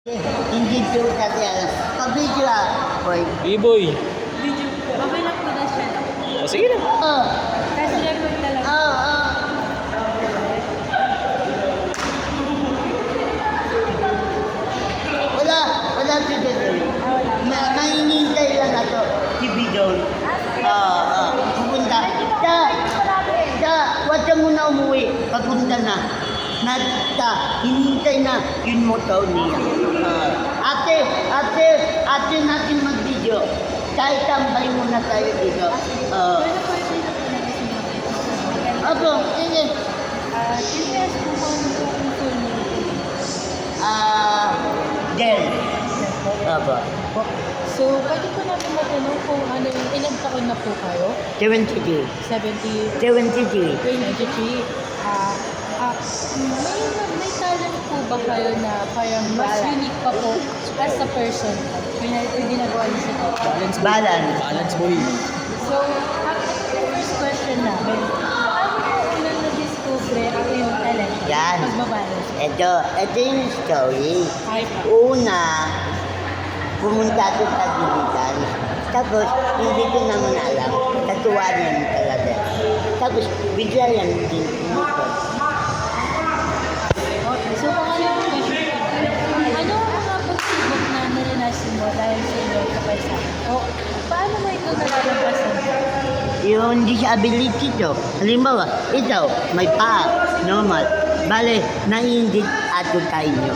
Hindi po kasi pabidyo boy. B-boy. Video. Okay lang po na siya. O sige na. Kasi record talaga. Wala si Bidol. Mainintay lang ako si Bidol. Pupunta. Huwag ka muna umuwi. Papunta na. Hinintay na yung motor niya. Ate natin mag-video. Kahit tambay muna tayo dito. Opo, sige. Curious po kung yung full name. Del. Opo. So, pwede po natin matanong kung ano yung ilang taon na po kayo? 73. 70, 73. 23. May talent po ba kayo na parang mas unique pa po as a person? Yung ginagawa niyo sa ito? Balance. Boy. So, ang first question namin, paano po unang na-discover ang iyong talent? Yan. Pagbabalance. Ito yung story. Hi pa. Una, pumunta ko sa Diligan. Tapos, hindi ko naman alam. Tatuan yan talaga. Tapos, bigla yan din dito. Okay, so pangalawang question ko, ano ang mga pagsubok na naranasan mo dahil sa iyong kapansanan? O paano mo ito nalalampasan? Yung disability to. Halimbawa, ito, may paa, normal. Bale, naiindit ato tayo nyo.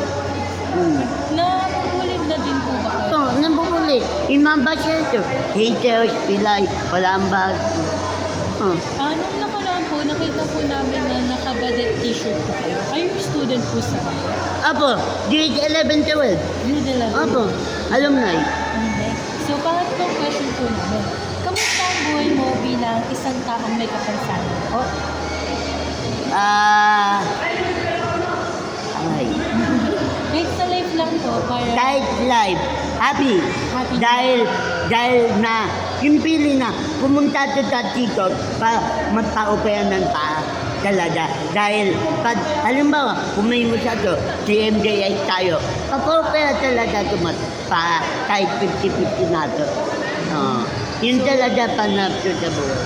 Namumulid na din po ba kayo? Ito, nabubuli. Imamba siya ito. Haters, pilay, walang bag. Nung nakaraan po, nakita po namin na nakabadet t-shirt po kayo. Are you student po sa kayo? Apo, grade 11, 12. Grade 11. Apo, alumni. Okay. So, pangatlong question po namin. Kamusta ang buhay mo bilang isang taong may kapansanan po? Ay. Kahit sa life lang po, parang... Kahit life, happy. Happy. Dahil na, yung pili na, pumunta to dito para magpa-opera ng paa. Talaga. Dahil, halimbawa, kumain mo siya to, TMJI tayo, papa-opera talaga to pa kahit 50-50 na to. Yun talaga panap to sa buhay.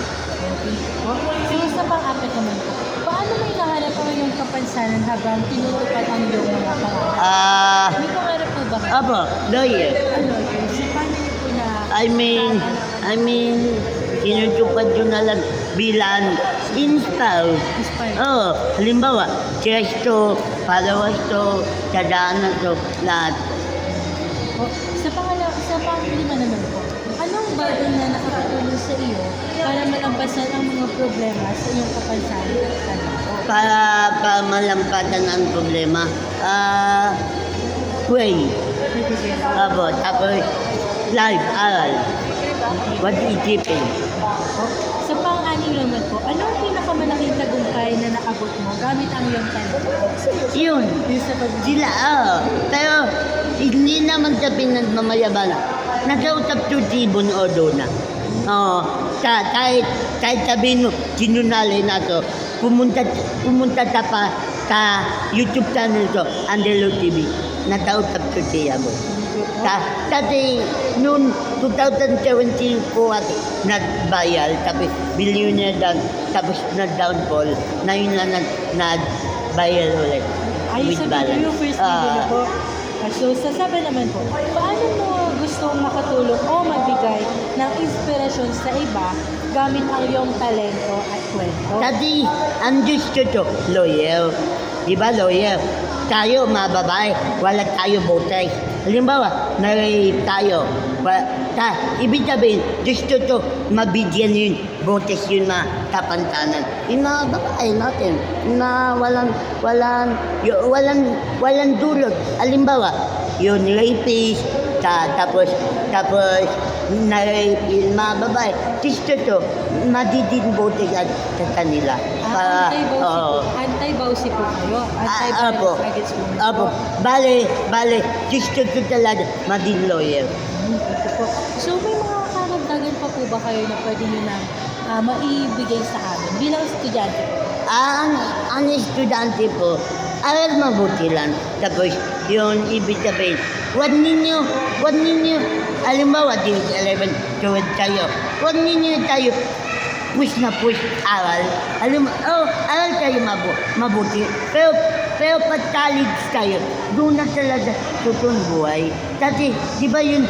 So, sa pang-apat naman po, paano may nahanap po yung kapansanan habang tinutupad ang iyong mga pangarap? May pangarap po ba? Apo, lawyer. Ano, so paano niyo po na... I mean, sinutupad ko na lang bilang install. Inspired? Halimbawa, church to, followers to, sadaanan to, lahat. Sa pang-lima naman po, anong bagay na nakakatulong sa iyo para malampasan ang mga problema sa iyong kapansanan at talent po? Para malampasan ang problema, pray. Apo, tapos life, aral. What isipin. Sa pang-anim naman po, anong pinakamalaking tagumpay na naabot mo gamit ang iyong talent? Yun. Yung sa pag... Sila, pero hindi naman sa pinagmamayabang. Nakausap to Tibon o Dona. Kahit sabihin mo, sinunali na to, pumunta sa YouTube channel ko, Andelo TV. Nakausap to siya mo. Kasi noong 2017 po at nag-viral, tapos billionaire down, tapos nag-downfall, na yun na nag-viral ulit. Ay, With sabi balance. ko yung first video na po. So, sasabi naman po, paano mo gustong makatulong o magbigay ng inspirasyon sa iba gamit ang iyong talento at kwento? Kasi ang gusto to, lawyer. Di ba lawyer? Tayo, mga babae, wala tayo bote. Halimbawa, na-rape tayo. Ibig sabihin, gusto to, mabigyan yun, botes yun na kapantanan. Yung mga babae natin, na walang dulot. Halimbawa, yun, rapist, tapos na-rape yung mga babae. Gusto to, madidin bote sa kanila. Anti-bawsi po kayo? Apo. Against women Apo. po? Bale, gusto ko talaga maging lawyer. Ito po. So, may mga karagdagan pa po ba kayo na pwede nyo na maibigay sa amin bilang estudyante po? Ang estudyante po, aral mabuti lang. Tapos, yun, ibig sabihin, huwag ninyo, halimbawa, grade 11, 12 kayo, huwag ninyo tayo push na push aral. Alam mo, aral kayo mabuti. Pero pag college kayo, doon na talaga tutun buhay. Kasi, di ba yun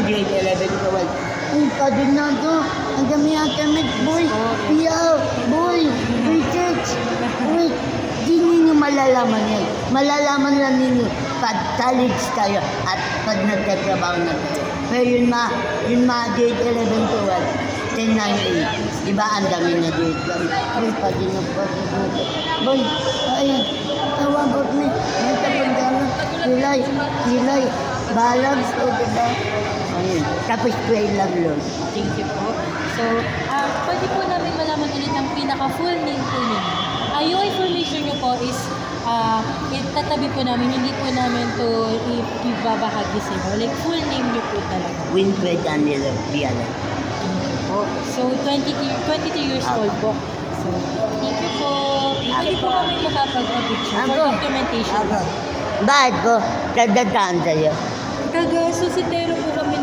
grade 11, 12? Ang kadun na to, ang dami akamit, boy, piyaw, boy, research, wait, di ninyo malalaman yan. Malalaman lang ninyo pag college kayo at pag nagtatrabaho na kayo. Pero yun grade 11, 12, 10, 9, 8. Diba ang dami na grade 11? Boy, pag inapagod mo to. Boy, ayan, how about me? Nagtapagdama, kilay, balance, o diba? Ayun. Tapos pray lang, Lord. Thank you po. So, pwede po namin malaman ulit ang pinaka-full name po ninyo. Yung information nyo po is itatabi po namin, hindi po namin to ibabahagi sa inyo. Like, full name nyo po talaga. Winfred Daniel Viala. Po. So, 22 years old po. So, thank you po. Pwede po kami makapag-picture for documentation. Bakit ko? Dadaan sa'yo. Taga Susitero po kami